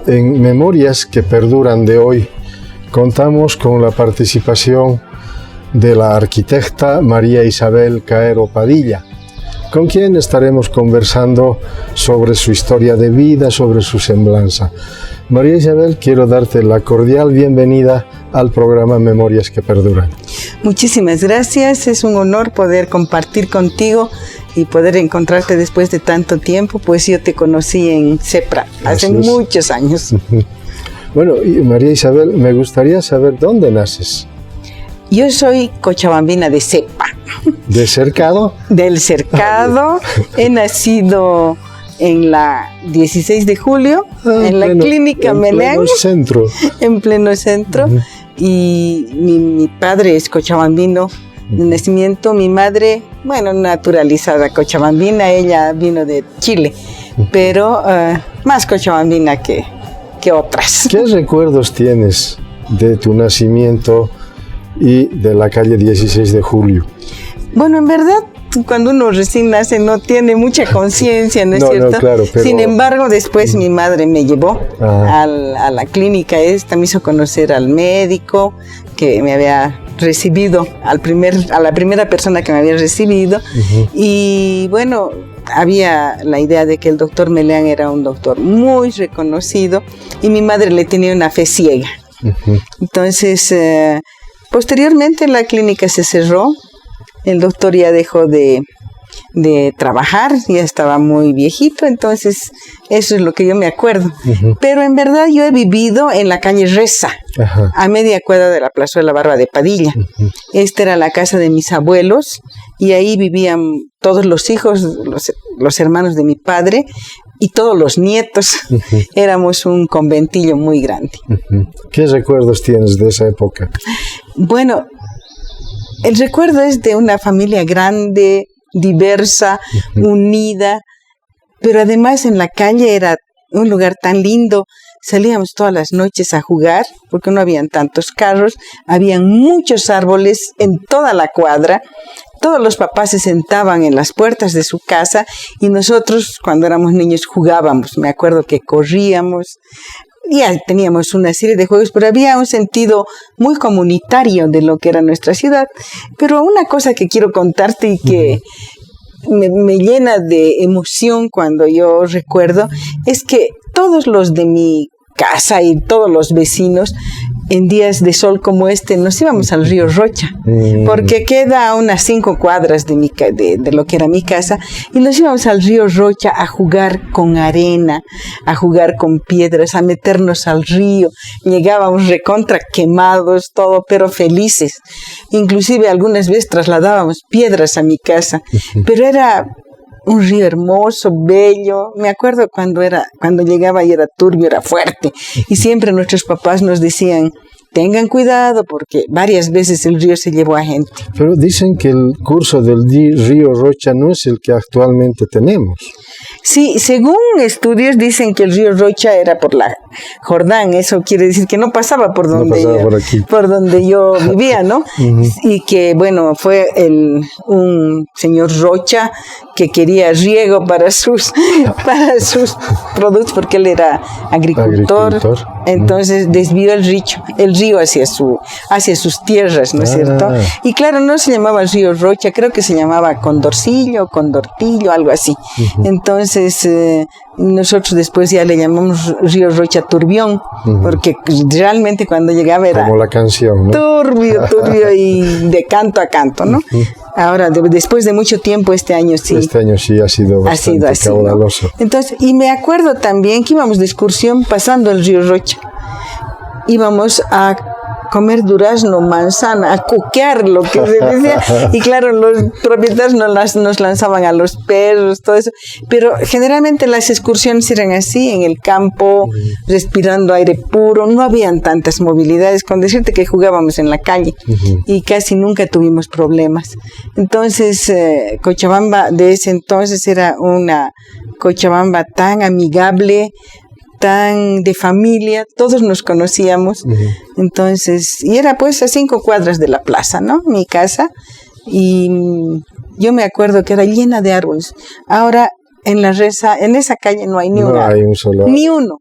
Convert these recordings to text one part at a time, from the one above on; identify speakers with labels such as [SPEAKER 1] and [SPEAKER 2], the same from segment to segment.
[SPEAKER 1] En Memorias que Perduran de hoy contamos con la participación de la arquitecta María Isabel Caero Padilla, con quien estaremos conversando sobre su historia de vida, sobre su semblanza. María Isabel, quiero darte la cordial bienvenida al programa Memorias que Perduran.
[SPEAKER 2] Muchísimas gracias, es un honor poder compartir contigo y poder encontrarte después de tanto tiempo, pues yo te conocí en CEPRA hace muchos años.
[SPEAKER 1] Bueno, y María Isabel, me gustaría saber dónde naces.
[SPEAKER 2] Yo soy cochabambina de Cepa.
[SPEAKER 1] ¿De Cercado?
[SPEAKER 2] Del Cercado. He nacido en la 16 de julio, en la clínica Meleán.
[SPEAKER 1] En pleno centro.
[SPEAKER 2] En pleno centro. Y mi padre es cochabambino de nacimiento. Mi madre, bueno, naturalizada cochabambina. Ella vino de Chile, pero más cochabambina que otras.
[SPEAKER 1] ¿Qué recuerdos tienes de tu nacimiento y de la calle 16 de julio?
[SPEAKER 2] Bueno, en verdad, cuando uno recién nace no tiene mucha conciencia, ¿no es cierto?
[SPEAKER 1] No, claro, pero...
[SPEAKER 2] Sin embargo, después mi madre me llevó a la clínica esta, me hizo conocer al médico que me había recibido, a la primera persona que me había recibido, y bueno, había la idea de que el doctor Meleán era un doctor muy reconocido y mi madre le tenía una fe ciega. Entonces, posteriormente la clínica se cerró, el doctor ya dejó de trabajar, ya estaba muy viejito, entonces eso es lo que yo me acuerdo. Pero en verdad yo he vivido en la calle Reza, a media cuadra de la Plazuela Barba de Padilla. Esta era la casa de mis abuelos y ahí vivían todos los hijos, los hermanos de mi padre y todos los nietos. Éramos un conventillo muy grande.
[SPEAKER 1] ¿Qué recuerdos tienes de esa época?
[SPEAKER 2] Bueno, el recuerdo es de una familia grande, diversa, unida, pero además en la calle era un lugar tan lindo. Salíamos todas las noches a jugar porque no habían tantos carros, habían muchos árboles en toda la cuadra. Todos los papás se sentaban en las puertas de su casa y nosotros cuando éramos niños jugábamos. Me acuerdo que corríamos. Ya teníamos una serie de juegos, pero había un sentido muy comunitario de lo que era nuestra ciudad. Pero una cosa que quiero contarte y que me llena de emoción cuando yo recuerdo, es que todos los de mi casa y todos los vecinos, en días de sol como este, nos íbamos al río Rocha, porque queda a unas 5 cuadras de lo que era mi casa, y nos íbamos al río Rocha a jugar con arena, a jugar con piedras, a meternos al río. Llegábamos recontra quemados, todo, pero felices. Inclusive algunas veces trasladábamos piedras a mi casa, pero era un río hermoso, bello. Me acuerdo cuando llegaba y era turbio, era fuerte. Y siempre nuestros papás nos decían, tengan cuidado porque varias veces el río se llevó a gente.
[SPEAKER 1] Pero dicen que el curso del río Rocha no es el que actualmente tenemos.
[SPEAKER 2] Sí, según estudios dicen que el río Rocha era por la Jordán. Eso quiere decir que no pasaba por donde yo vivía, ¿no? Y que, bueno, fue un señor Rocha que quería riego para sus productos porque él era agricultor. Entonces desvió el río hacia sus tierras, ¿no es cierto? Y claro, no se llamaba el río Rocha, creo que se llamaba Condorcillo, Condortillo, algo así. Entonces nosotros después ya le llamamos río Rocha Turbión, porque realmente cuando llegaba era
[SPEAKER 1] como la canción, ¿no?
[SPEAKER 2] Turbio y de canto a canto, ¿no? Ahora, después de mucho tiempo, este año sí
[SPEAKER 1] ha sido bastante
[SPEAKER 2] así,
[SPEAKER 1] caudaloso,
[SPEAKER 2] ¿no? Entonces, y me acuerdo también que íbamos de excursión pasando el río Rocha. Íbamos a comer durazno, manzana, a cuquear, lo que se decía. Y claro, los propietarios nos lanzaban a los perros, todo eso. Pero generalmente las excursiones eran así, en el campo, respirando aire puro. No habían tantas movilidades, con decirte que jugábamos en la calle y casi nunca tuvimos problemas. Entonces, Cochabamba de ese entonces era una Cochabamba tan amigable, tan de familia, todos nos conocíamos. Entonces, y era pues a 5 cuadras de la plaza, ¿no? Mi casa, y yo me acuerdo que era llena de árboles. Ahora en la Reza, en esa calle no hay ni uno.
[SPEAKER 1] Hay un solo.
[SPEAKER 2] Ni uno.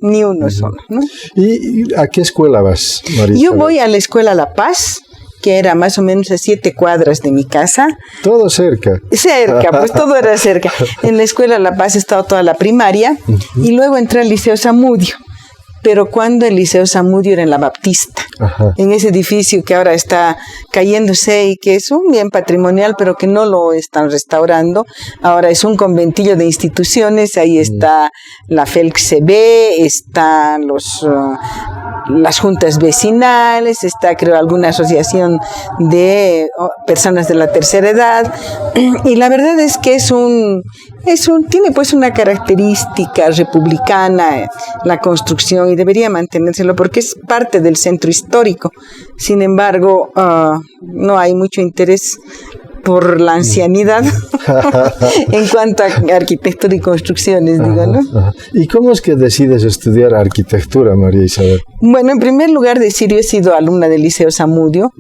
[SPEAKER 2] ni uno solo, ¿no?
[SPEAKER 1] ¿Y a qué escuela vas, María
[SPEAKER 2] Yo
[SPEAKER 1] Isabel?
[SPEAKER 2] voy a la escuela La Paz, que era más o menos a 7 cuadras de mi casa.
[SPEAKER 1] Todo cerca.
[SPEAKER 2] Cerca, pues todo era cerca. En la escuela La Paz he estado toda la primaria y luego entré al Liceo Zamudio. Pero cuando el Liceo Zamudio era en la Baptista,
[SPEAKER 1] Ajá.
[SPEAKER 2] en ese edificio que ahora está cayéndose y que es un bien patrimonial, pero que no lo están restaurando. Ahora es un conventillo de instituciones, ahí está la FELCB, están las juntas vecinales, está creo alguna asociación de personas de la tercera edad, y la verdad es que tiene pues una característica republicana la construcción y debería mantenérselo porque es parte del centro histórico. Sin embargo, no hay mucho interés por la ancianidad en cuanto a arquitectura y construcciones, digo, ¿no?
[SPEAKER 1] Ajá. ¿Y cómo es que decides estudiar arquitectura, María Isabel?
[SPEAKER 2] Bueno, en primer lugar decir, yo he sido alumna del Liceo Zamudio.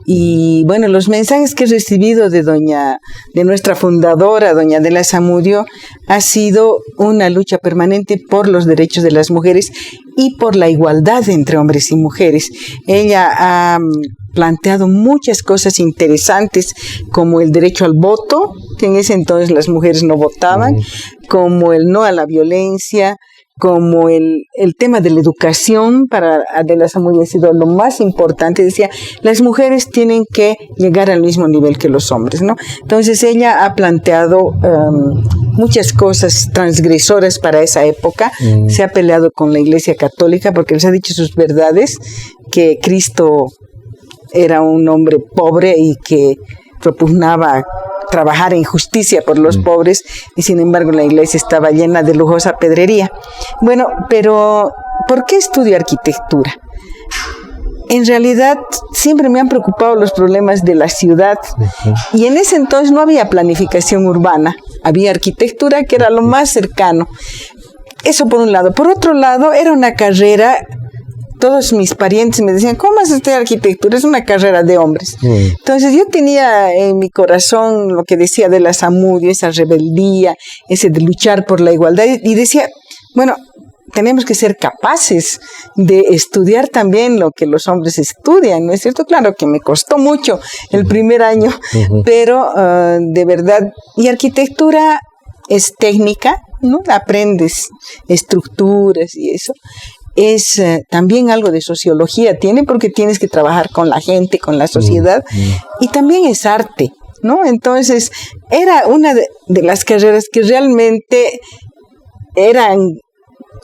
[SPEAKER 2] Y bueno, los mensajes que he recibido de nuestra fundadora, doña Adela Zamudio, ha sido una lucha permanente por los derechos de las mujeres y por la igualdad entre hombres y mujeres. Ella ha planteado muchas cosas interesantes, como el derecho al voto, que en ese entonces las mujeres no votaban, como el no a la violencia, como el tema de la educación. Para Adela Zamudio ha sido lo más importante. Decía, las mujeres tienen que llegar al mismo nivel que los hombres, ¿no? Entonces ella ha planteado muchas cosas transgresoras para esa época. Se ha peleado con la Iglesia Católica porque les ha dicho sus verdades, que Cristo era un hombre pobre y que propugnaba trabajar en justicia por los pobres, y sin embargo la iglesia estaba llena de lujosa pedrería. Bueno, pero ¿por qué estudio arquitectura? En realidad siempre me han preocupado los problemas de la ciudad, y en ese entonces no había planificación urbana, había arquitectura que era lo más cercano. Eso por un lado. Por otro lado, era una carrera. Todos mis parientes me decían, ¿cómo vas a estudiar arquitectura? Es una carrera de hombres. Entonces yo tenía en mi corazón lo que decía Adela Zamudio, esa rebeldía, ese de luchar por la igualdad, y decía, bueno, tenemos que ser capaces de estudiar también lo que los hombres estudian, ¿no es cierto? Claro que me costó mucho el primer año, pero de verdad, y arquitectura es técnica, ¿no? Aprendes estructuras y eso. Es también algo de sociología, porque tienes que trabajar con la gente, con la sociedad, y también es arte, ¿no? Entonces, era una de las carreras que realmente eran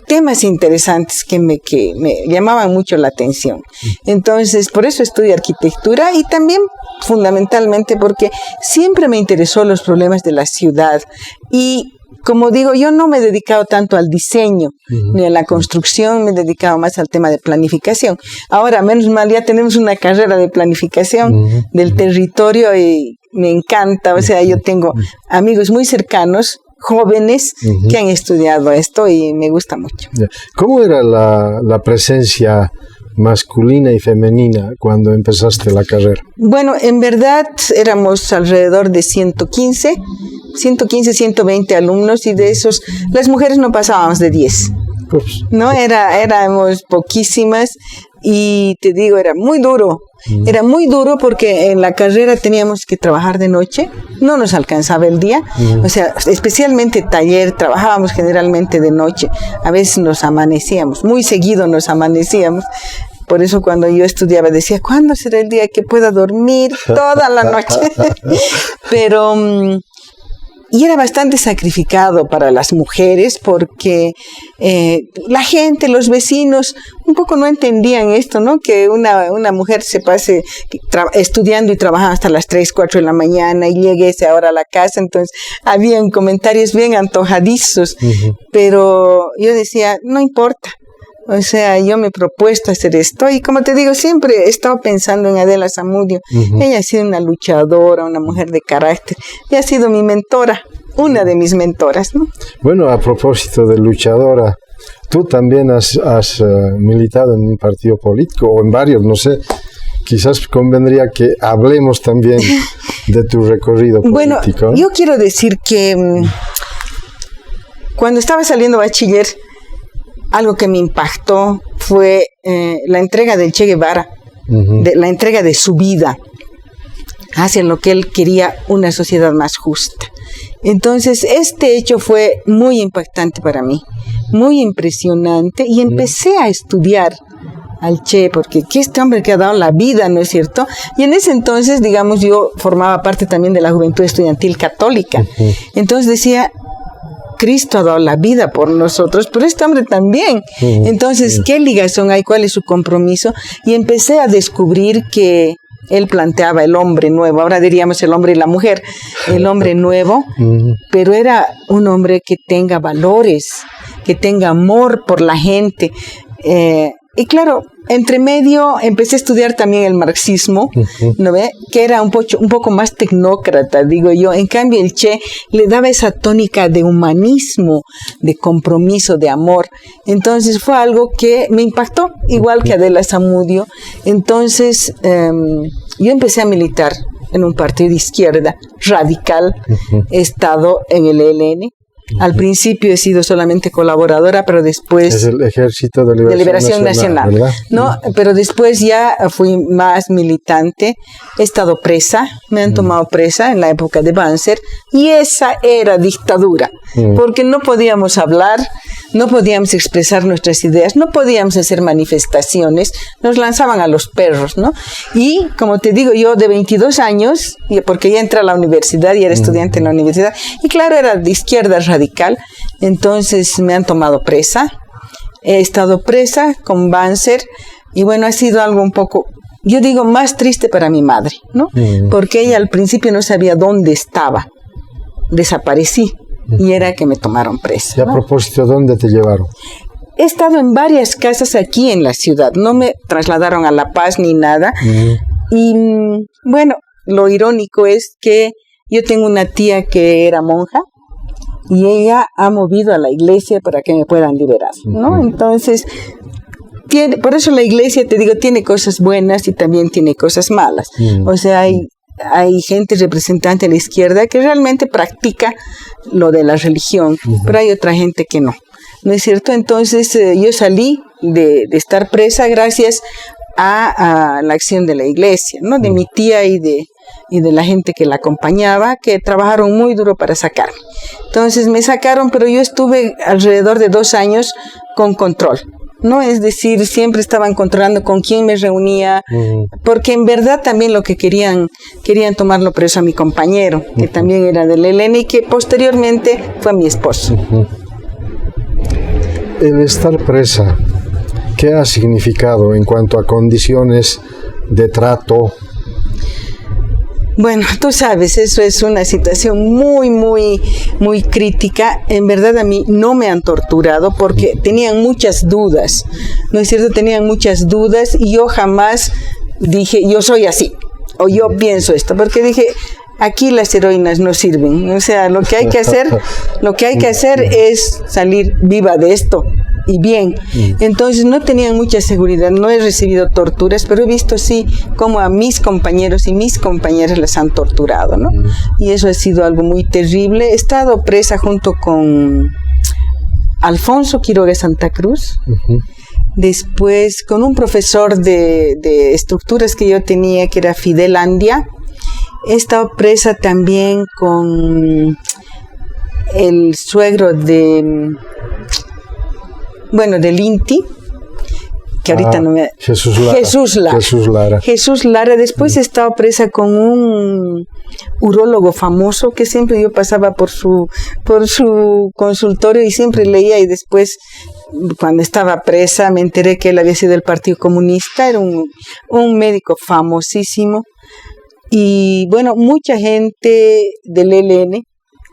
[SPEAKER 2] temas interesantes que me llamaban mucho la atención. Entonces, por eso estudio arquitectura, y también fundamentalmente porque siempre me interesó los problemas de la ciudad. Y como digo, yo no me he dedicado tanto al diseño ni a la construcción, me he dedicado más al tema de planificación. Ahora, menos mal, ya tenemos una carrera de planificación del territorio y me encanta. O sea, yo tengo amigos muy cercanos, jóvenes, que han estudiado esto y me gusta mucho.
[SPEAKER 1] ¿Cómo era la presencia masculina y femenina cuando empezaste la carrera?
[SPEAKER 2] Bueno, en verdad éramos alrededor de 115, 120 alumnos, y de esos las mujeres no pasábamos de 10. No, éramos poquísimas, y te digo, era muy duro. Era muy duro porque en la carrera teníamos que trabajar de noche, no nos alcanzaba el día, o sea, especialmente taller, trabajábamos generalmente de noche, a veces nos amanecíamos, muy seguido nos amanecíamos. Por eso cuando yo estudiaba decía, ¿cuándo será el día que pueda dormir toda la noche? Pero y era bastante sacrificado para las mujeres porque la gente, los vecinos, un poco no entendían esto, ¿no? Que una mujer se pase estudiando y trabajando hasta las 3, 4 de la mañana y llegue a esa hora a la casa. Entonces, habían comentarios bien antojadizos, pero yo decía, no importa. O sea, yo me he propuesto hacer esto, y como te digo, siempre he estado pensando en Adela Zamudio. Ella ha sido una luchadora, una mujer de carácter, y ha sido mi mentora, una de mis mentoras, ¿no?
[SPEAKER 1] Bueno, a propósito de luchadora, tú también has militado en un partido político, o en varios, no sé. Quizás convendría que hablemos también de tu recorrido político.
[SPEAKER 2] Bueno, yo quiero decir que cuando estaba saliendo bachiller, algo que me impactó fue la entrega del Che Guevara, la entrega de su vida hacia lo que él quería, una sociedad más justa. Entonces, este hecho fue muy impactante para mí, muy impresionante, y empecé a estudiar al Che, porque que este hombre que ha dado la vida, ¿no es cierto? Y en ese entonces, digamos, yo formaba parte también de la Juventud Estudiantil Católica. Entonces decía, Cristo ha dado la vida por nosotros, pero este hombre también. Entonces, ¿qué ligación hay? ¿Cuál es su compromiso? Y empecé a descubrir que él planteaba el hombre nuevo, ahora diríamos el hombre y la mujer, el hombre nuevo, pero era un hombre que tenga valores, que tenga amor por la gente. Y claro, entre medio empecé a estudiar también el marxismo, ¿no ve? Que era un poco más tecnócrata, digo yo. En cambio, el Che le daba esa tónica de humanismo, de compromiso, de amor. Entonces fue algo que me impactó, igual que Adela Zamudio. Entonces yo empecé a militar en un partido de izquierda radical. He estado en el ELN. Al principio he sido solamente colaboradora, pero después...
[SPEAKER 1] Es el Ejército de Liberación Nacional,
[SPEAKER 2] ¿no? Pero después ya fui más militante. He estado presa, me han tomado presa en la época de Banzer, y esa era dictadura, porque no podíamos hablar, no podíamos expresar nuestras ideas, no podíamos hacer manifestaciones, nos lanzaban a los perros, ¿no? Y, como te digo, yo de 22 años, porque ya entré a la universidad y era estudiante en la universidad, y claro, era de izquierda radical, entonces me han tomado presa, he estado presa con Banzer, y bueno, ha sido algo un poco, yo digo, más triste para mi madre, ¿no? Porque ella al principio no sabía dónde estaba, desaparecí, y era que me tomaron presa,
[SPEAKER 1] ¿no? Y a propósito, ¿dónde te llevaron?
[SPEAKER 2] He estado en varias casas aquí en la ciudad, no me trasladaron a La Paz ni nada, y bueno, lo irónico es que yo tengo una tía que era monja, y ella ha movido a la iglesia para que me puedan liberar, ¿no? Entonces, por eso la iglesia, te digo, tiene cosas buenas y también tiene cosas malas. O sea, hay gente representante de la izquierda que realmente practica lo de la religión, pero hay otra gente que no. ¿No es cierto? Entonces, yo salí de estar presa gracias a la acción de la iglesia, ¿no? De mi tía y de la gente que la acompañaba, que trabajaron muy duro para sacarme. Entonces me sacaron, pero yo estuve alrededor de 2 años con control, ¿no? Es decir, siempre estaban controlando con quién me reunía, porque en verdad también lo que querían tomarlo preso a mi compañero, que también era del ELN y que posteriormente fue mi esposo.
[SPEAKER 1] El estar presa, ¿qué ha significado en cuanto a condiciones de trato?
[SPEAKER 2] Bueno, tú sabes, eso es una situación muy, muy, muy crítica. En verdad a mí no me han torturado porque tenían muchas dudas, ¿no es cierto? Tenían muchas dudas y yo jamás dije, yo soy así, o yo pienso esto, porque dije, aquí las heroínas no sirven. O sea, lo que hay que hacer es salir viva de esto. Y bien, entonces no tenían mucha seguridad, no he recibido torturas, pero he visto sí como a mis compañeros y mis compañeras las han torturado, ¿no? Y eso ha sido algo muy terrible. He estado presa junto con Alfonso Quiroga Santa Cruz, después con un profesor de estructuras que yo tenía, que era Fidel Andia. He estado presa también con el suegro del INTI, que ahorita no me...
[SPEAKER 1] Jesús Lara.
[SPEAKER 2] Jesús Lara. Después he estado presa con un urólogo famoso que siempre yo pasaba por su consultorio y siempre leía, y después cuando estaba presa me enteré que él había sido del Partido Comunista, era un médico famosísimo. Y bueno, mucha gente del ELN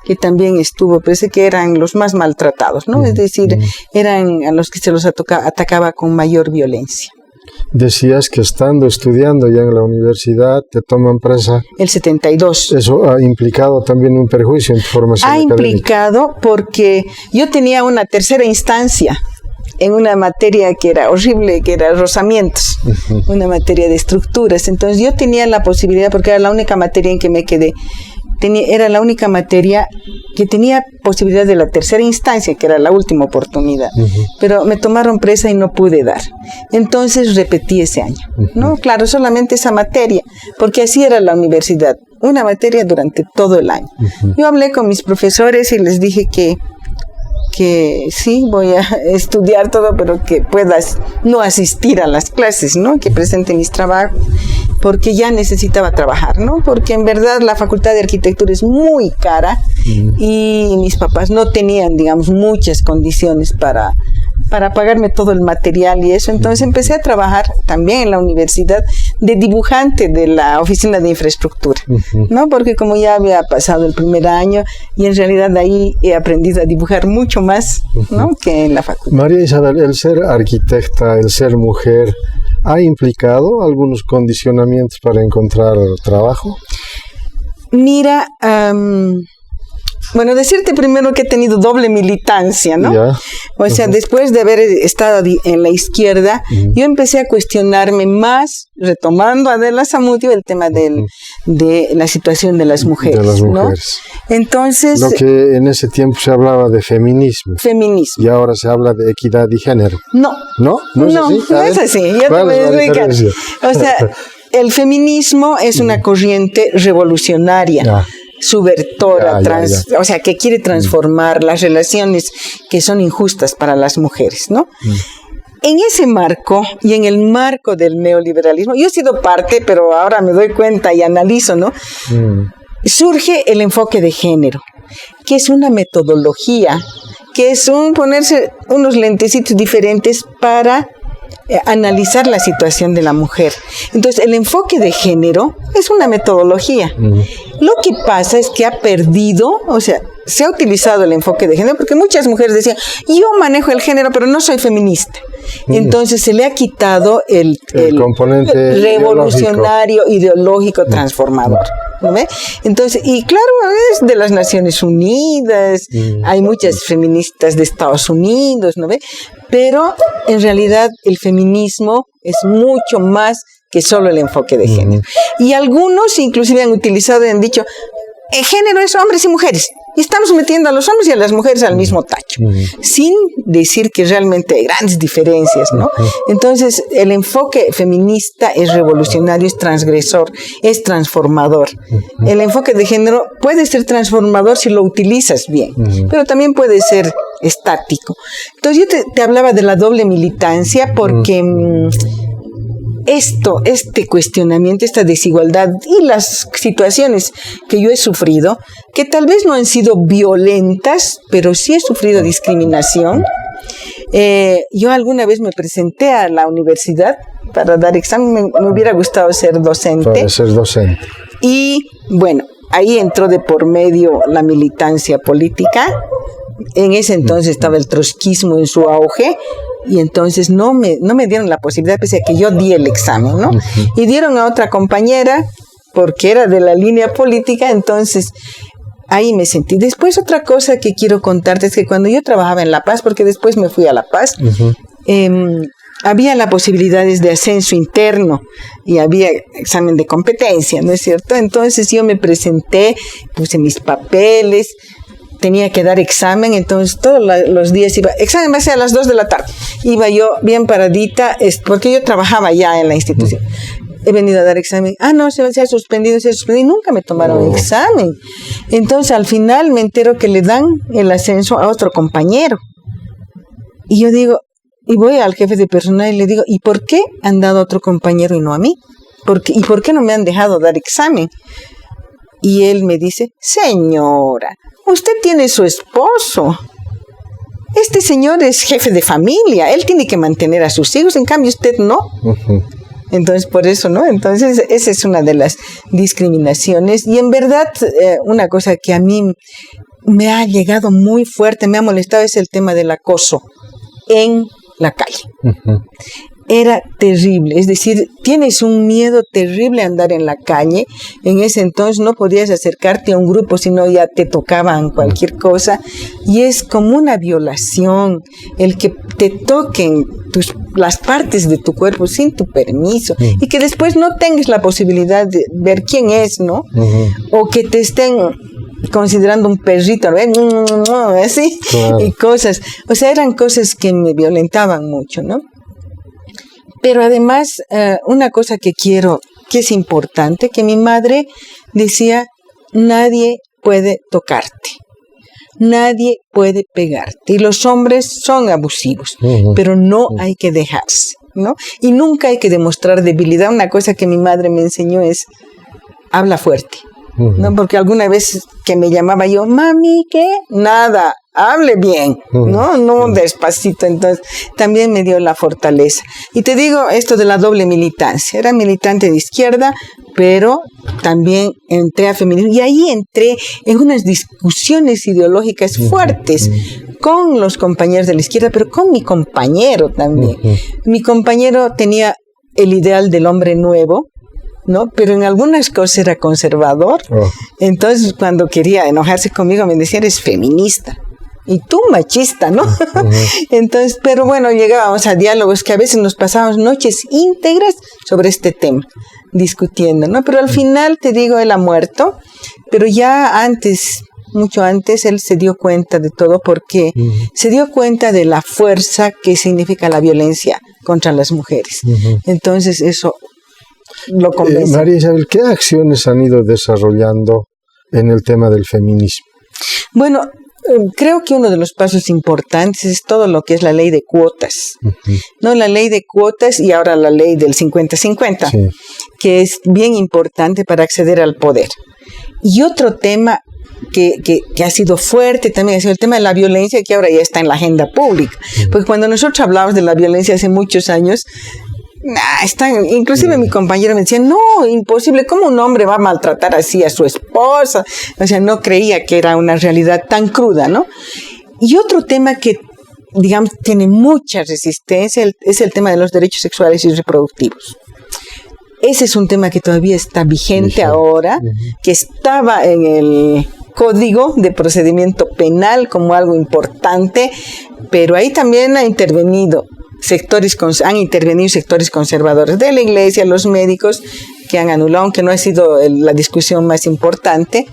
[SPEAKER 2] que también estuvo, parece que eran los más maltratados, ¿no? Es decir, eran a los que se los atacaba con mayor violencia.
[SPEAKER 1] Decías que estudiando ya en la universidad, te toman presa.
[SPEAKER 2] El 72.
[SPEAKER 1] ¿Eso ha implicado también un perjuicio en tu formación académica?
[SPEAKER 2] Ha implicado porque yo tenía una tercera instancia en una materia que era horrible, que era rozamientos, una materia de estructuras. Entonces yo tenía la posibilidad, porque era la única materia en que me quedé, era la única materia que tenía posibilidad de la tercera instancia, que era la última oportunidad. Pero me tomaron presa y no pude dar. Entonces repetí ese año, ¿no? Claro, solamente esa materia, porque así era la universidad, una materia durante todo el año. Yo hablé con mis profesores y les dije que sí, voy a estudiar todo, pero que puedas no asistir a las clases, ¿no? Que presente mis trabajos, porque ya necesitaba trabajar, ¿no? Porque en verdad la Facultad de Arquitectura es muy cara y mis papás no tenían, digamos, muchas condiciones para pagarme todo el material y eso. Entonces empecé a trabajar también en la universidad de dibujante de la oficina de infraestructura, ¿no? Porque como ya había pasado el primer año y en realidad ahí he aprendido a dibujar mucho más, ¿no? Que en la facultad.
[SPEAKER 1] María Isabel, el ser arquitecta, el ser mujer, ¿ha implicado algunos condicionamientos para encontrar trabajo?
[SPEAKER 2] Mira, bueno, decirte primero que he tenido doble militancia, ¿no?
[SPEAKER 1] Ya.
[SPEAKER 2] O sea, después de haber estado en la izquierda, yo empecé a cuestionarme más, retomando a Adela Zamudio, el tema de la situación de las mujeres.
[SPEAKER 1] De las mujeres.
[SPEAKER 2] ¿No? Entonces,
[SPEAKER 1] lo que en ese tiempo se hablaba de feminismo.
[SPEAKER 2] Feminismo.
[SPEAKER 1] Y ahora se habla de equidad y género.
[SPEAKER 2] No.
[SPEAKER 1] ¿No? ¿No es así?
[SPEAKER 2] No es así. Ya te voy a explicar. O sea, el feminismo es una corriente revolucionaria.
[SPEAKER 1] Ya.
[SPEAKER 2] Subvertora, o sea, que quiere transformar las relaciones que son injustas para las mujeres, ¿no? En ese marco y en el marco del neoliberalismo, yo he sido parte, pero ahora me doy cuenta y analizo, ¿no? Surge el enfoque de género, que es una metodología, que es ponerse unos lentecitos diferentes para analizar la situación de la mujer. Entonces, el enfoque de género es una metodología. Lo que pasa es que ha perdido, o sea, se ha utilizado el enfoque de género porque muchas mujeres decían, yo manejo el género, pero no soy feminista. Entonces, se le ha quitado el
[SPEAKER 1] componente
[SPEAKER 2] revolucionario, ideológico transformador. ¿No ve? Entonces, y claro, es de las Naciones Unidas, hay muchas feministas de Estados Unidos, ¿no ve? Pero en realidad el feminismo es mucho más que solo el enfoque de género. Y algunos inclusive han utilizado y han dicho, el género es hombres y mujeres. Y estamos metiendo a los hombres y a las mujeres al mismo tacho, sin decir que realmente hay grandes diferencias, ¿no? Entonces, el enfoque feminista es revolucionario, es transgresor, es transformador. El enfoque de género puede ser transformador si lo utilizas bien, pero también puede ser estático. Entonces, yo te hablaba de la doble militancia porque este cuestionamiento, esta desigualdad y las situaciones que yo he sufrido, que tal vez no han sido violentas, pero sí he sufrido discriminación. Yo alguna vez me presenté a la universidad para dar examen, me hubiera gustado ser docente.
[SPEAKER 1] Para ser docente.
[SPEAKER 2] Y bueno, ahí entró de por medio la militancia política. En ese entonces estaba el trotskismo en su auge. Y entonces no me dieron la posibilidad, pese a que yo di el examen, ¿no? Y dieron a otra compañera, porque era de la línea política, entonces ahí me sentí. Después otra cosa que quiero contarte es que cuando yo trabajaba en La Paz, porque después me fui a La Paz, había las posibilidades de ascenso interno y había examen de competencia, ¿no es cierto? Entonces yo me presenté, puse mis papeles, tenía que dar examen, entonces todos los días iba, examen va a ser a las 2 de la tarde, iba yo bien paradita, porque yo trabajaba ya en la institución, he venido a dar examen, no, se ha suspendido, y nunca me tomaron examen. Entonces al final me entero que le dan el ascenso a otro compañero, y yo digo, y voy al jefe de personal y le digo, ¿y por qué han dado a otro compañero y no a mí? ¿Y por qué no me han dejado dar examen? Y él me dice, señora, usted tiene su esposo. Este señor es jefe de familia, él tiene que mantener a sus hijos, en cambio usted no. Entonces, por eso, ¿no? Entonces, esa es una de las discriminaciones. Y en verdad, una cosa que a mí me ha llegado muy fuerte, me ha molestado, es el tema del acoso en la calle. Era terrible, es decir, tienes un miedo terrible a andar en la calle. En ese entonces no podías acercarte a un grupo, sino ya te tocaban cualquier cosa, y es como una violación el que te toquen las partes de tu cuerpo sin tu permiso y que después no tengas la posibilidad de ver quién es, ¿no? O que te estén considerando un perrito, ¿no? Así, claro. Y cosas. O sea, eran cosas que me violentaban mucho, ¿no? Pero además, una cosa que es importante, que mi madre decía, nadie puede tocarte. Nadie puede pegarte. Y los hombres son abusivos, pero no hay que dejarse, ¿no? Y nunca hay que demostrar debilidad. Una cosa que mi madre me enseñó es, habla fuerte, ¿no? Porque alguna vez que me llamaba yo, mami, ¿qué? Nada, hable bien, ¿no? No despacito. Entonces, también me dio la fortaleza. Y te digo esto de la doble militancia. Era militante de izquierda, pero también entré a feminismo. Y ahí entré en unas discusiones ideológicas fuertes con los compañeros de la izquierda, pero con mi compañero también. Mi compañero tenía el ideal del hombre nuevo, ¿no? Pero en algunas cosas era conservador. Entonces, cuando quería enojarse conmigo, me decía, eres feminista. Y tú machista, ¿no? Entonces, pero bueno, llegábamos a diálogos que a veces nos pasábamos noches íntegras sobre este tema, discutiendo, ¿no? Pero al final, te digo, él ha muerto, pero ya antes, mucho antes, él se dio cuenta de todo porque se dio cuenta de la fuerza que significa la violencia contra las mujeres. Entonces, eso lo convence.
[SPEAKER 1] María Isabel, ¿qué acciones han ido desarrollando en el tema del feminismo?
[SPEAKER 2] Bueno, creo que uno de los pasos importantes es todo lo que es la ley de cuotas, ¿no? La ley de cuotas y ahora la ley del 50-50, que es bien importante para acceder al poder. Y otro tema que ha sido fuerte también ha sido el tema de la violencia, que ahora ya está en la agenda pública. Porque cuando nosotros hablábamos de la violencia hace muchos años, inclusive mi compañero me decía, no, imposible, ¿cómo un hombre va a maltratar así a su esposa? O sea, no creía que era una realidad tan cruda, ¿no? Y otro tema que, digamos, tiene mucha resistencia es el tema de los derechos sexuales y reproductivos. Ese es un tema que todavía está vigente ahora, que estaba en el Código de Procedimiento Penal como algo importante, pero ahí también han intervenido sectores conservadores de la iglesia, los médicos que han anulado, aunque no ha sido la discusión más importante.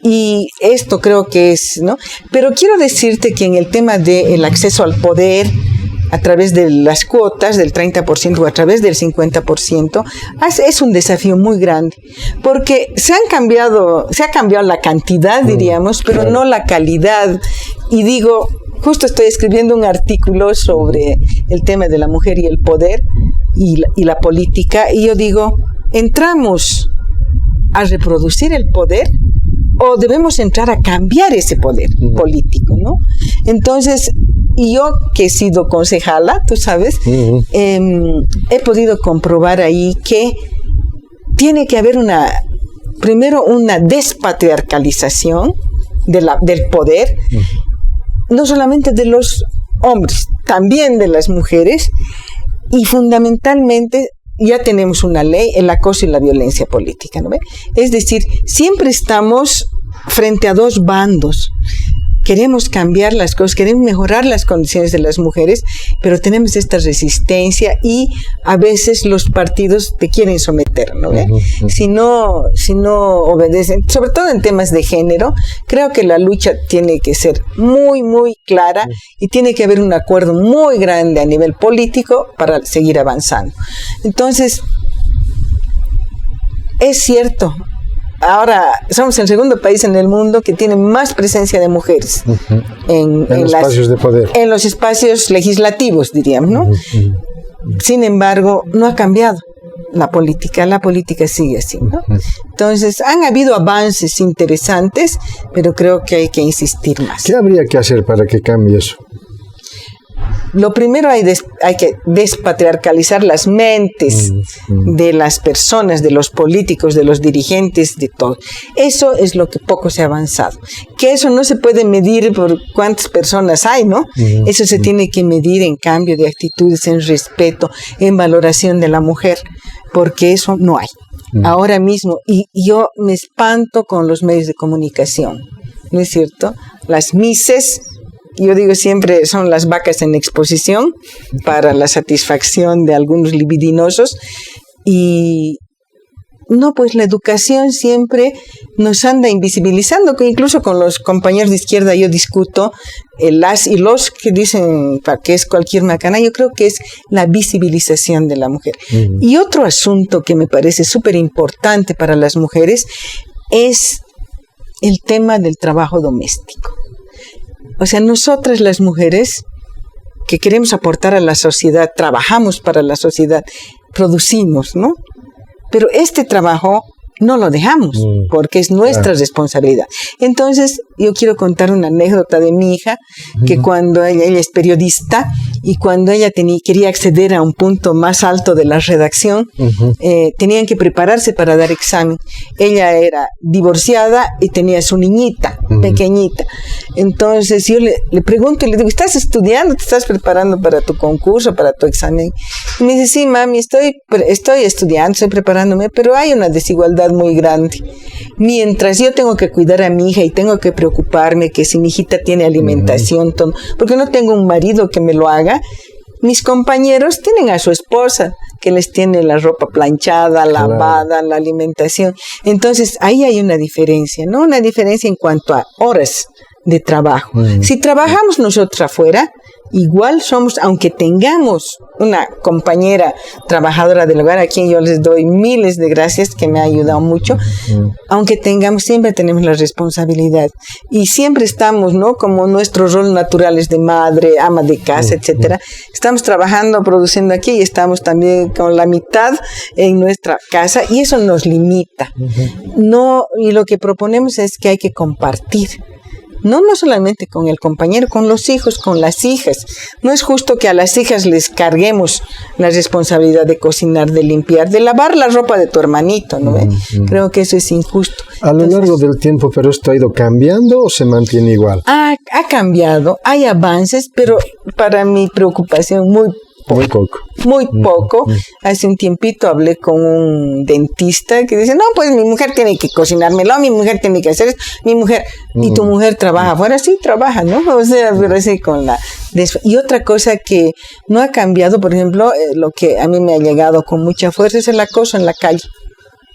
[SPEAKER 2] Y esto creo que es, ¿no? Pero quiero decirte que en el tema del acceso al poder, a través de las cuotas del 30% o a través del 50%, es un desafío muy grande, porque se ha cambiado la cantidad, diríamos, pero no la calidad. Y digo, justo estoy escribiendo un artículo sobre el tema de la mujer y el poder y la política, y yo digo, ¿entramos a reproducir el poder o debemos entrar a cambiar ese poder político, ¿no? Entonces, y yo que he sido concejala, tú sabes, he podido comprobar ahí que tiene que haber primero una despatriarcalización del poder, no solamente de los hombres, también de las mujeres, y fundamentalmente ya tenemos una ley, el acoso y la violencia política, ¿no ve? Es decir, siempre estamos frente a dos bandos. Queremos cambiar las cosas, queremos mejorar las condiciones de las mujeres, pero tenemos esta resistencia y a veces los partidos te quieren someter, ¿no ve? Si no obedecen, sobre todo en temas de género, creo que la lucha tiene que ser muy, muy clara y tiene que haber un acuerdo muy grande a nivel político para seguir avanzando. Entonces, es cierto, ahora somos el segundo país en el mundo que tiene más presencia de mujeres en los espacios de poder. En los espacios legislativos, diríamos, ¿no? Sin embargo, no ha cambiado la política sigue así, ¿no? Entonces, han habido avances interesantes, pero creo que hay que insistir más.
[SPEAKER 1] ¿Qué habría que hacer para que cambie eso?
[SPEAKER 2] Lo primero hay que despatriarcalizar las mentes de las personas, de los políticos, de los dirigentes, de todo. Eso es lo que poco se ha avanzado. Que eso no se puede medir por cuántas personas hay, ¿no? Eso se tiene que medir en cambio de actitudes, en respeto, en valoración de la mujer, porque eso no hay. Ahora mismo, y yo me espanto con los medios de comunicación, ¿no es cierto? Las mises yo digo siempre, son las vacas en exposición para la satisfacción de algunos libidinosos. Y no, pues la educación siempre nos anda invisibilizando, que incluso con los compañeros de izquierda yo discuto, las y los que dicen que es cualquier macana, yo creo que es la visibilización de la mujer. Y otro asunto que me parece súper importante para las mujeres es el tema del trabajo doméstico. O sea, nosotras las mujeres que queremos aportar a la sociedad, trabajamos para la sociedad, producimos, ¿no? Pero este trabajo no lo dejamos porque es nuestra responsabilidad. Entonces, yo quiero contar una anécdota de mi hija, que cuando ella es periodista y cuando ella quería acceder a un punto más alto de la redacción, tenían que prepararse para dar examen. Ella era divorciada y tenía su niñita, pequeñita. Entonces, yo le pregunto y le digo, ¿estás estudiando? ¿Te estás preparando para tu concurso, para tu examen? Y me dice, sí, mami, estoy estudiando, estoy preparándome, pero hay una desigualdad muy grande. Mientras yo tengo que cuidar a mi hija y tengo que preocuparme que si mi hijita tiene alimentación, todo, porque no tengo un marido que me lo haga, mis compañeros tienen a su esposa que les tiene la ropa planchada, lavada, la alimentación. Entonces, ahí hay una diferencia, ¿no? Una diferencia en cuanto a horas de trabajo. Si trabajamos nosotros afuera, igual somos, aunque tengamos una compañera trabajadora del hogar, a quien yo les doy miles de gracias, que me ha ayudado mucho, aunque tengamos, siempre tenemos la responsabilidad. Y siempre estamos, ¿no? Como nuestros roles naturales de madre, ama de casa, etcétera. Estamos trabajando, produciendo aquí y estamos también con la mitad en nuestra casa y eso nos limita. No, y lo que proponemos es que hay que compartir. No solamente con el compañero, con los hijos, con las hijas. No es justo que a las hijas les carguemos la responsabilidad de cocinar, de limpiar, de lavar la ropa de tu hermanito, ¿no? Creo que eso es injusto.
[SPEAKER 1] A lo largo del tiempo, ¿pero esto ha ido cambiando o se mantiene igual?
[SPEAKER 2] Ha cambiado, hay avances, pero para mi preocupación muy poco. Hace un tiempito hablé con un dentista que dice, no, pues mi mujer tiene que cocinármelo, mi mujer tiene que hacer esto, mi mujer, y tu mujer trabaja afuera, sí trabaja, ¿no? O sea, pero así con la... Y otra cosa que no ha cambiado, por ejemplo, lo que a mí me ha llegado con mucha fuerza es el acoso en la calle.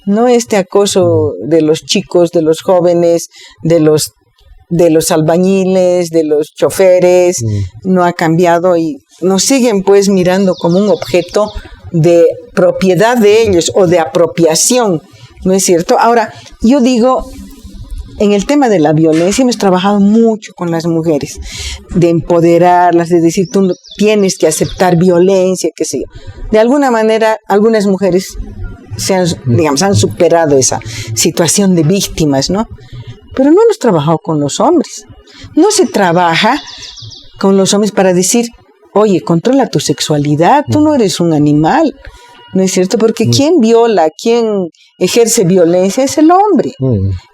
[SPEAKER 2] No este acoso de los chicos, de los jóvenes, de los albañiles, de los choferes, no ha cambiado y nos siguen pues mirando como un objeto de propiedad de ellos o de apropiación, ¿no es cierto? Ahora, yo digo, en el tema de la violencia hemos trabajado mucho con las mujeres, de empoderarlas, de decir, tú no tienes que aceptar violencia, qué sé yo. De alguna manera, algunas mujeres han superado esa situación de víctimas, ¿no? Pero no hemos trabajado con los hombres. No se trabaja con los hombres para decir, oye, controla tu sexualidad, tú no eres un animal, ¿no es cierto? Porque quien viola, quien ejerce violencia es el hombre.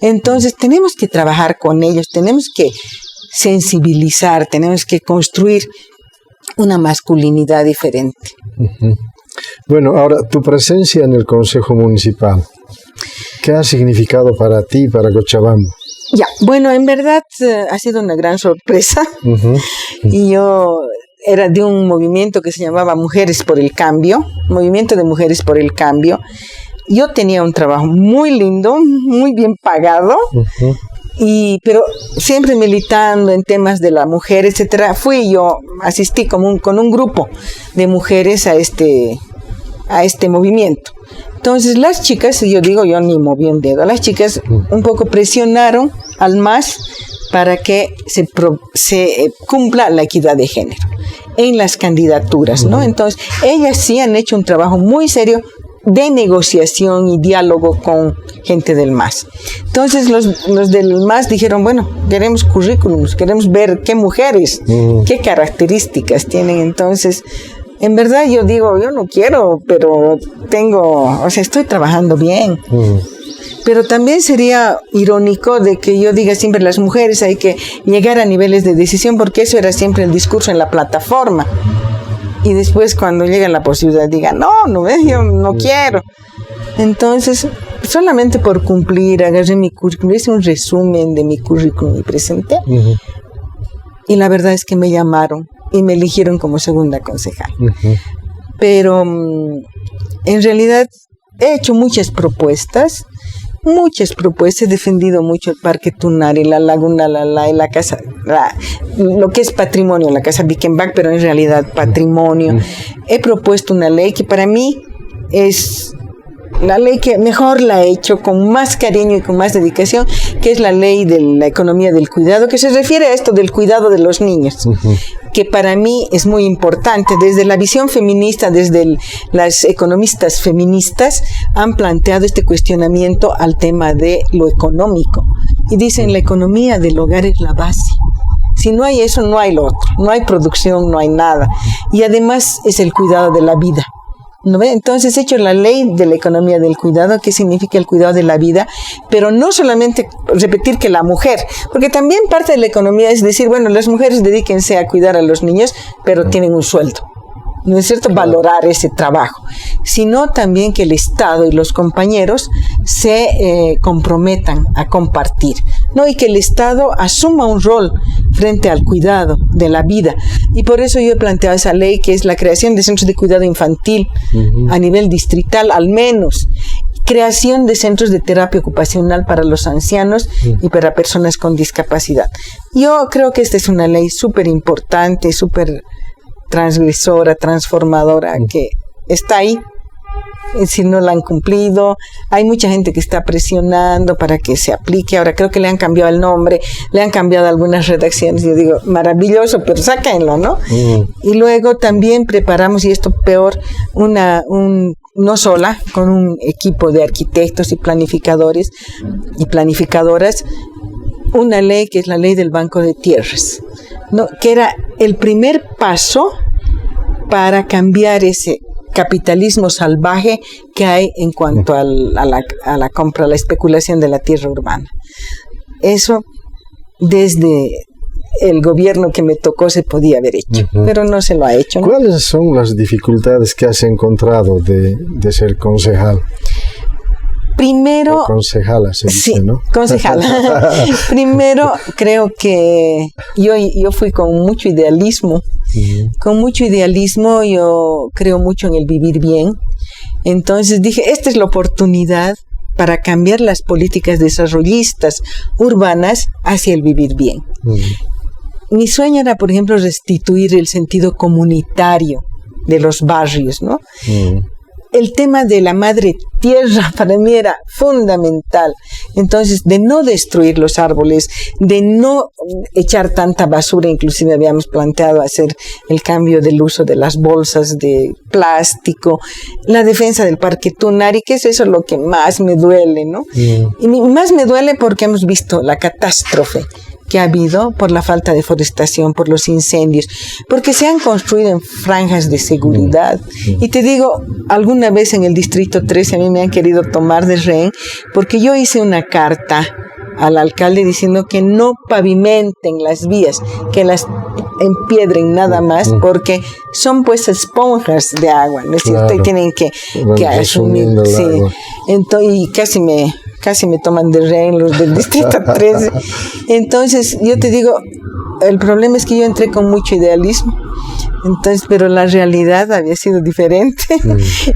[SPEAKER 2] Entonces tenemos que trabajar con ellos, tenemos que sensibilizar, tenemos que construir una masculinidad diferente.
[SPEAKER 1] Bueno, ahora, tu presencia en el Consejo Municipal, ¿qué ha significado para ti y para Cochabamba?
[SPEAKER 2] Ya, bueno, en verdad ha sido una gran sorpresa. Y yo era de un movimiento que se llamaba Mujeres por el Cambio, Movimiento de Mujeres por el Cambio. Yo tenía un trabajo muy lindo, muy bien pagado, pero siempre militando en temas de la mujer, etcétera. Asistí con un grupo de mujeres a este movimiento. Entonces las chicas, yo ni moví un dedo, las chicas un poco presionaron al MAS para que se cumpla la equidad de género en las candidaturas, ¿no? Entonces ellas sí han hecho un trabajo muy serio de negociación y diálogo con gente del MAS. Entonces los del MAS dijeron, bueno, queremos currículums, queremos ver qué mujeres, qué características tienen. Entonces, en verdad yo digo, yo no quiero, pero estoy trabajando bien. Pero también sería irónico de que yo diga siempre las mujeres hay que llegar a niveles de decisión, porque eso era siempre el discurso en la plataforma. Y después cuando llega la posibilidad diga, no, yo no quiero. Entonces, solamente por cumplir, agarré mi currículum, hice un resumen de mi currículum y presenté. y la verdad es que me llamaron y me eligieron como segunda concejal. Pero en realidad he hecho muchas propuestas, he defendido mucho el Parque Tunari, la Laguna Lala y la casa, lo que es patrimonio, la casa Bickenbach, pero en realidad patrimonio. He propuesto una ley que para mí es la ley que mejor la he hecho con más cariño y con más dedicación, que es la ley de la economía del cuidado, que se refiere a esto del cuidado de los niños, que para mí es muy importante. Desde la visión feminista, desde las economistas feministas han planteado este cuestionamiento al tema de lo económico y dicen la economía del hogar es la base. Si no hay eso, no hay lo otro, no hay producción, no hay nada, y además es el cuidado de la vida. ¿No ve? Entonces he hecho la ley de la economía del cuidado, que significa el cuidado de la vida, pero no solamente repetir que la mujer, porque también parte de la economía es decir, bueno, las mujeres dedíquense a cuidar a los niños, pero tienen un sueldo. ¿No es cierto? Valorar ese trabajo, sino también que el Estado y los compañeros se comprometan a compartir, ¿no? Y que el Estado asuma un rol frente al cuidado de la vida. Y por eso yo he planteado esa ley, que es la creación de centros de cuidado infantil a nivel distrital, al menos. Creación de centros de terapia ocupacional para los ancianos y para personas con discapacidad. Yo creo que esta es una ley súper importante, súper transgresora, transformadora, que está ahí. Si no la han cumplido, hay mucha gente que está presionando para que se aplique. Ahora creo que le han cambiado el nombre, le han cambiado algunas redacciones. Yo digo, maravilloso, pero sáquenlo, ¿no? Y luego también preparamos, y esto peor, no sola, con un equipo de arquitectos y planificadores y planificadoras, una ley que es la ley del Banco de Tierras, ¿no? Que era el primer paso para cambiar ese capitalismo salvaje que hay en cuanto a la compra, a la especulación de la tierra urbana. Eso desde el gobierno que me tocó se podía haber hecho, pero no se lo ha hecho, ¿no?
[SPEAKER 1] ¿Cuáles son las dificultades que has encontrado de ser concejal?
[SPEAKER 2] Primero,
[SPEAKER 1] concejala se dice,
[SPEAKER 2] sí,
[SPEAKER 1] ¿no?
[SPEAKER 2] Concejala. Primero, creo que yo fui con mucho idealismo. Con mucho idealismo, yo creo mucho en el vivir bien. Entonces dije, esta es la oportunidad para cambiar las políticas desarrollistas urbanas hacia el vivir bien. Mi sueño era, por ejemplo, restituir el sentido comunitario de los barrios, ¿no? El tema de la madre tierra para mí era fundamental. Entonces, de no destruir los árboles, de no echar tanta basura, inclusive habíamos planteado hacer el cambio del uso de las bolsas de plástico, la defensa del Parque Tunari, que es eso lo que más me duele, ¿no? Y más me duele porque hemos visto la catástrofe que ha habido por la falta de forestación, por los incendios, porque se han construido en franjas de seguridad. Y te digo, alguna vez en el Distrito 13 a mí me han querido tomar de rehén, porque yo hice una carta al alcalde diciendo que no pavimenten las vías, que las empiedren nada más, porque son pues esponjas de agua, ¿no es cierto? Y tienen que asumir. Sí. Entonces, y casi me toman de rehén los del Distrito 13. Entonces, yo te digo, el problema es que yo entré con mucho idealismo, entonces, pero la realidad había sido diferente.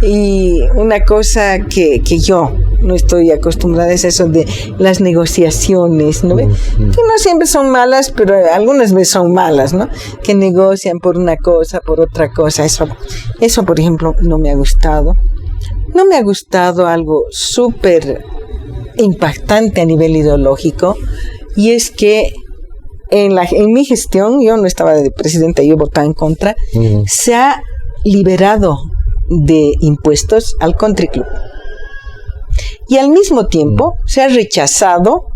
[SPEAKER 2] Y una cosa que yo no estoy acostumbrada es eso de las negociaciones, ¿no? Que no siempre son malas, pero algunas veces son malas, ¿no? Que negocian por una cosa, por otra cosa. Eso, por ejemplo, no me ha gustado. No me ha gustado algo súper impactante a nivel ideológico, y es que en mi gestión, yo no estaba de presidenta, yo votaba en contra, se ha liberado de impuestos al country club. Y al mismo tiempo se ha rechazado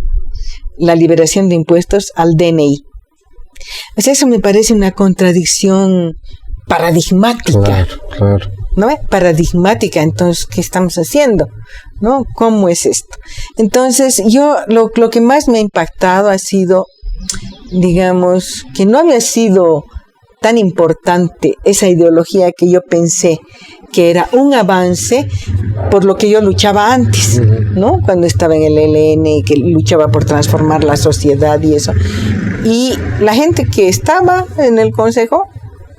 [SPEAKER 2] la liberación de impuestos al DNI. O sea, eso me parece una contradicción paradigmática.
[SPEAKER 1] Claro.
[SPEAKER 2] ¿No? Paradigmática. Entonces, ¿qué estamos haciendo? ¿No? ¿Cómo es esto? Entonces, yo lo que más me ha impactado ha sido, digamos, que no había sido tan importante esa ideología que yo pensé que era un avance por lo que yo luchaba antes, ¿no? Cuando estaba en el ELN, que luchaba por transformar la sociedad y eso. Y la gente que estaba en el consejo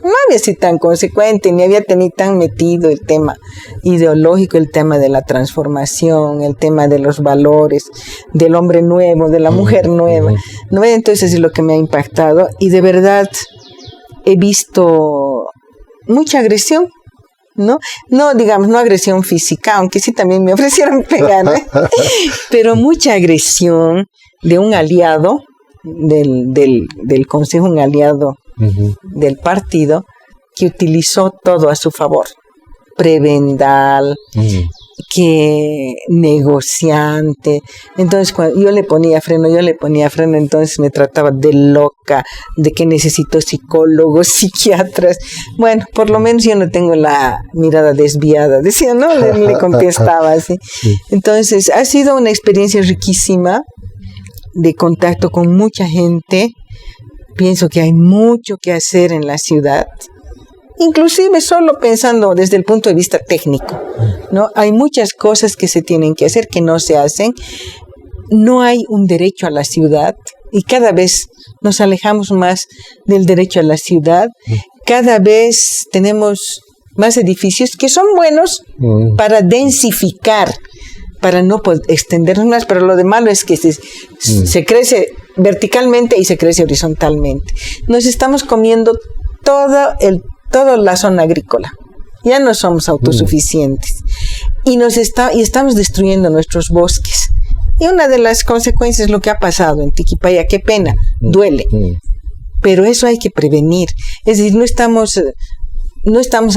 [SPEAKER 2] no había sido tan consecuente, ni había tenido tan metido el tema ideológico, el tema de la transformación, el tema de los valores, del hombre nuevo, de la mujer nueva, ¿no? Entonces es lo que me ha impactado, y de verdad he visto mucha agresión, ¿no? No, digamos, no agresión física, aunque sí también me ofrecieron pegar, ¿eh? Pero mucha agresión de un aliado del consejo, un aliado del partido, que utilizó todo a su favor. Prebendal, que negociante. Entonces, cuando yo le ponía freno, entonces me trataba de loca, de que necesito psicólogos, psiquiatras. Bueno, por lo menos yo no tengo la mirada desviada, decía, ¿no? Le contestaba así. Entonces, ha sido una experiencia riquísima de contacto con mucha gente. Pienso que hay mucho que hacer en la ciudad, inclusive solo pensando desde el punto de vista técnico, ¿no? Hay muchas cosas que se tienen que hacer, que no se hacen. No hay un derecho a la ciudad, y cada vez nos alejamos más del derecho a la ciudad. Cada vez tenemos más edificios que son buenos para densificar, para no extendernos más, pero lo de malo es que se crece verticalmente y se crece horizontalmente. Nos estamos comiendo toda la zona agrícola. Ya no somos autosuficientes. Y estamos destruyendo nuestros bosques. Y una de las consecuencias es lo que ha pasado en Tiquipaya. Qué pena, duele. Pero eso hay que prevenir. Es decir, no estamos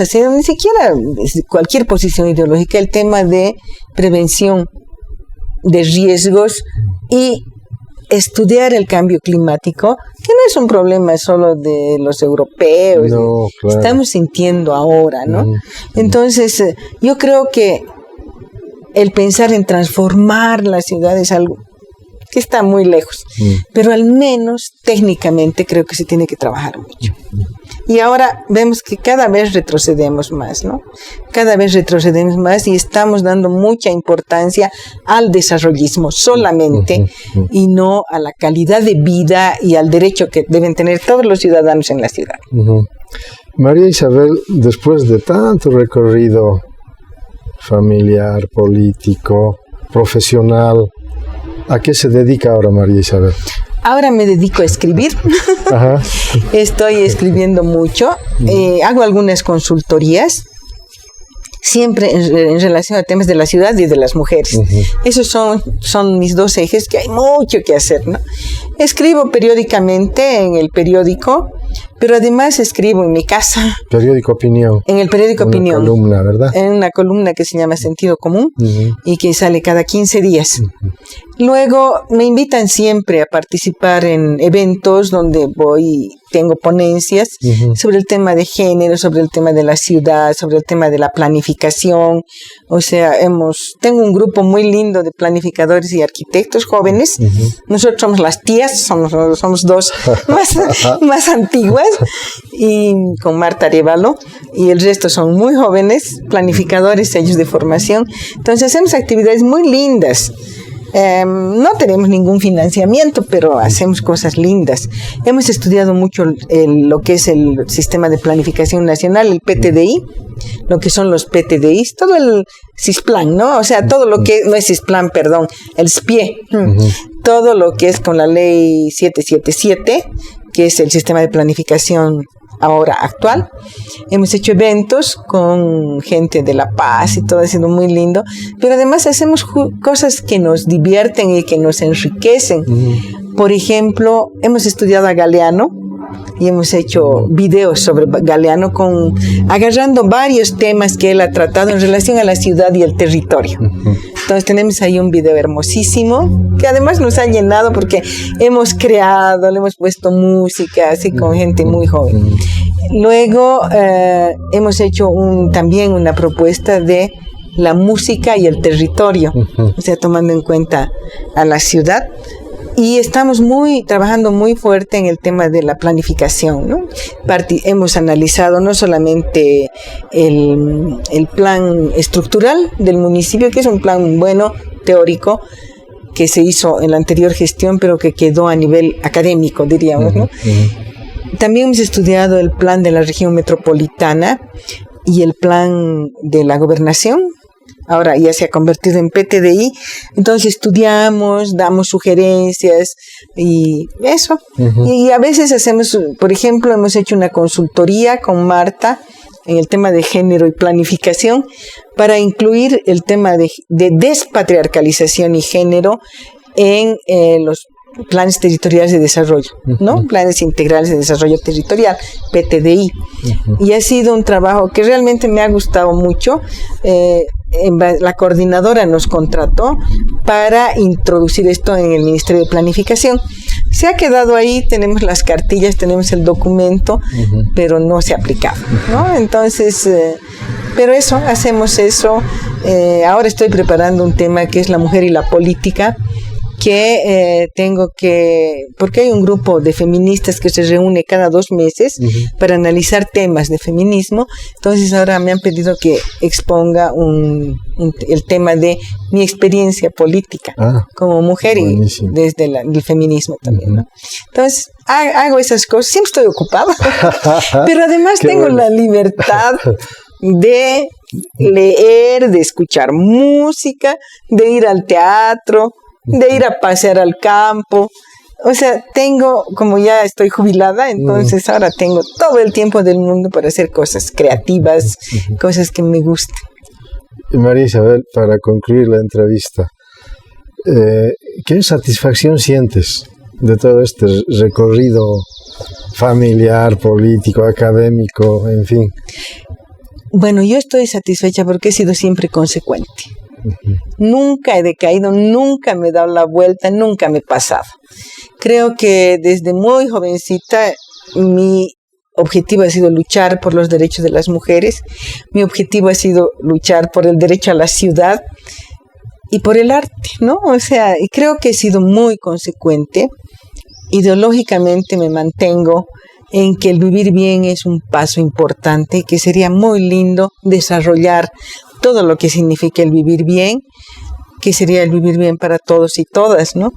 [SPEAKER 2] haciendo ni siquiera cualquier posición ideológica, el tema de prevención de riesgos y estudiar el cambio climático, que no es un problema solo de los europeos, no, claro. Estamos sintiendo ahora, ¿no? Entonces, yo creo que el pensar en transformar la ciudad es algo que está muy lejos, pero al menos técnicamente creo que se tiene que trabajar mucho. Y ahora vemos que cada vez retrocedemos más, ¿no? Cada vez retrocedemos más y estamos dando mucha importancia al desarrollismo solamente y no a la calidad de vida y al derecho que deben tener todos los ciudadanos en la ciudad.
[SPEAKER 1] María Isabel, después de tanto recorrido familiar, político, profesional, ¿a qué se dedica ahora María Isabel?
[SPEAKER 2] Ahora me dedico a escribir. Ajá. Estoy escribiendo mucho. Hago algunas consultorías, siempre en relación a temas de la ciudad y de las mujeres. Esos son mis dos ejes, que hay mucho que hacer, ¿no? Escribo periódicamente en el periódico, pero además escribo en mi casa.
[SPEAKER 1] Periódico Opinión.
[SPEAKER 2] En el periódico Opinión.
[SPEAKER 1] Una columna, ¿verdad?
[SPEAKER 2] En una columna que se llama Sentido Común y que sale cada 15 días. Luego me invitan siempre a participar en eventos donde tengo ponencias sobre el tema de género, sobre el tema de la ciudad, sobre el tema de la planificación. O sea, tengo un grupo muy lindo de planificadores y arquitectos jóvenes. Nosotros somos las tías, somos dos más antiguas, y con Marta Arévalo, y el resto son muy jóvenes, planificadores, ellos de formación. Entonces hacemos actividades muy lindas. No tenemos ningún financiamiento, pero hacemos cosas lindas. Hemos estudiado mucho lo que es el Sistema de Planificación Nacional, el PTDI, lo que son los PTDIs, todo el CISPLAN, ¿no? O sea, todo lo que, no es CISPLAN, perdón, el SPIE, todo lo que es con la ley 777, que es el Sistema de Planificación ahora actual. Hemos hecho eventos con gente de La Paz y todo ha sido muy lindo, pero además hacemos cosas que nos divierten y que nos enriquecen. Por ejemplo, hemos estudiado a Galeano y hemos hecho videos sobre Galeano agarrando varios temas que él ha tratado en relación a la ciudad y el territorio. Entonces tenemos ahí un video hermosísimo que además nos ha llenado porque hemos creado, le hemos puesto música así con gente muy joven. Luego hemos hecho también una propuesta de la música y el territorio, o sea, tomando en cuenta a la ciudad. Y estamos trabajando muy fuerte en el tema de la planificación, ¿no? Hemos analizado no solamente el plan estructural del municipio, que es un plan bueno, teórico, que se hizo en la anterior gestión, pero que quedó a nivel académico, diríamos, ¿no? También hemos estudiado el plan de la región metropolitana y el plan de la gobernación. Ahora ya se ha convertido en PTDI, entonces estudiamos, damos sugerencias y eso. Y a veces hacemos, por ejemplo, hemos hecho una consultoría con Marta en el tema de género y planificación para incluir el tema de despatriarcalización y género en los planes territoriales de desarrollo, ¿no? Planes integrales de desarrollo territorial, PTDI. Y ha sido un trabajo que realmente me ha gustado mucho. La coordinadora nos contrató para introducir esto en el Ministerio de Planificación. Se ha quedado ahí, tenemos las cartillas, tenemos el documento, pero no se ha aplicado, ¿no? Entonces, pero eso, hacemos eso. Ahora estoy preparando un tema que es la mujer y la política, que porque hay un grupo de feministas que se reúne cada 2 meses para analizar temas de feminismo. Entonces ahora me han pedido que exponga el tema de mi experiencia política como mujer y desde el feminismo también, ¿no? Entonces hago esas cosas, siempre estoy ocupada, pero además tengo la libertad de leer, de escuchar música, de ir al teatro, de ir a pasear al campo. O sea, como ya estoy jubilada, entonces ahora tengo todo el tiempo del mundo para hacer cosas creativas, cosas que me gustan.
[SPEAKER 1] María Isabel, para concluir la entrevista, ¿qué satisfacción sientes de todo este recorrido familiar, político, académico, en fin?
[SPEAKER 2] Bueno, yo estoy satisfecha porque he sido siempre consecuente. Nunca he decaído, nunca me he dado la vuelta, nunca me he pasado. Creo que desde muy jovencita mi objetivo ha sido luchar por los derechos de las mujeres, mi objetivo ha sido luchar por el derecho a la ciudad y por el arte, ¿no? O sea, y creo que he sido muy consecuente. Ideológicamente me mantengo en que el vivir bien es un paso importante y que sería muy lindo desarrollar todo lo que significa el vivir bien, que sería el vivir bien para todos y todas, ¿no?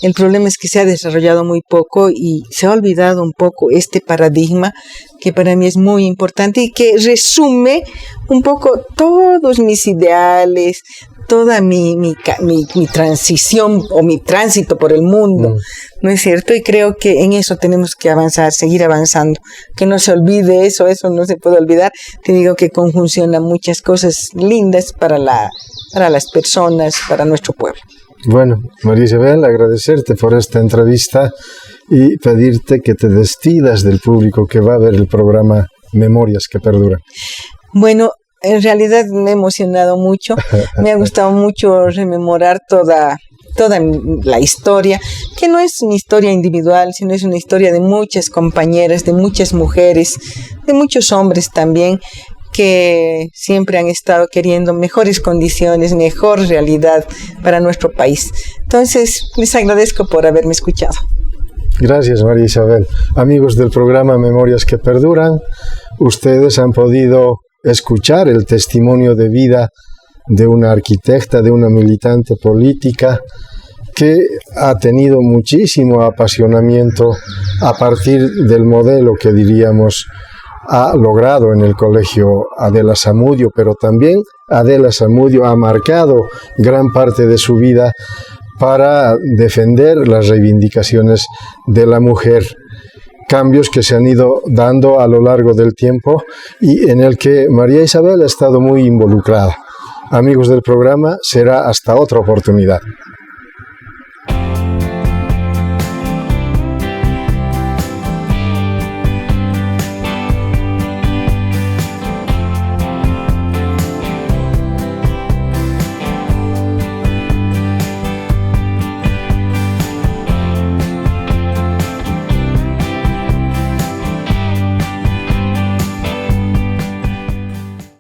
[SPEAKER 2] El problema es que se ha desarrollado muy poco y se ha olvidado un poco este paradigma que para mí es muy importante y que resume un poco todos mis ideales, toda mi transición o mi tránsito por el mundo, ¿no es cierto? Y creo que en eso tenemos que avanzar, seguir avanzando, que no se olvide eso no se puede olvidar. Te digo que conjunciona muchas cosas lindas para las personas, para nuestro pueblo.
[SPEAKER 1] Bueno, María Isabel, agradecerte por esta entrevista y pedirte que te despidas del público que va a ver el programa Memorias que Perduran.
[SPEAKER 2] Bueno, en realidad me he emocionado mucho, me ha gustado mucho rememorar toda la historia, que no es mi historia individual, sino es una historia de muchas compañeras, de muchas mujeres, de muchos hombres también, que siempre han estado queriendo mejores condiciones, mejor realidad para nuestro país. Entonces, les agradezco por haberme escuchado.
[SPEAKER 1] Gracias, María Isabel. Amigos del programa Memorias que Perduran, ustedes han podido escuchar el testimonio de vida de una arquitecta, de una militante política que ha tenido muchísimo apasionamiento a partir del modelo que diríamos ha logrado en el colegio Adela Zamudio, pero también Adela Zamudio ha marcado gran parte de su vida para defender las reivindicaciones de la mujer. Cambios que se han ido dando a lo largo del tiempo y en el que María Isabel ha estado muy involucrada. Amigos del programa, será hasta otra oportunidad.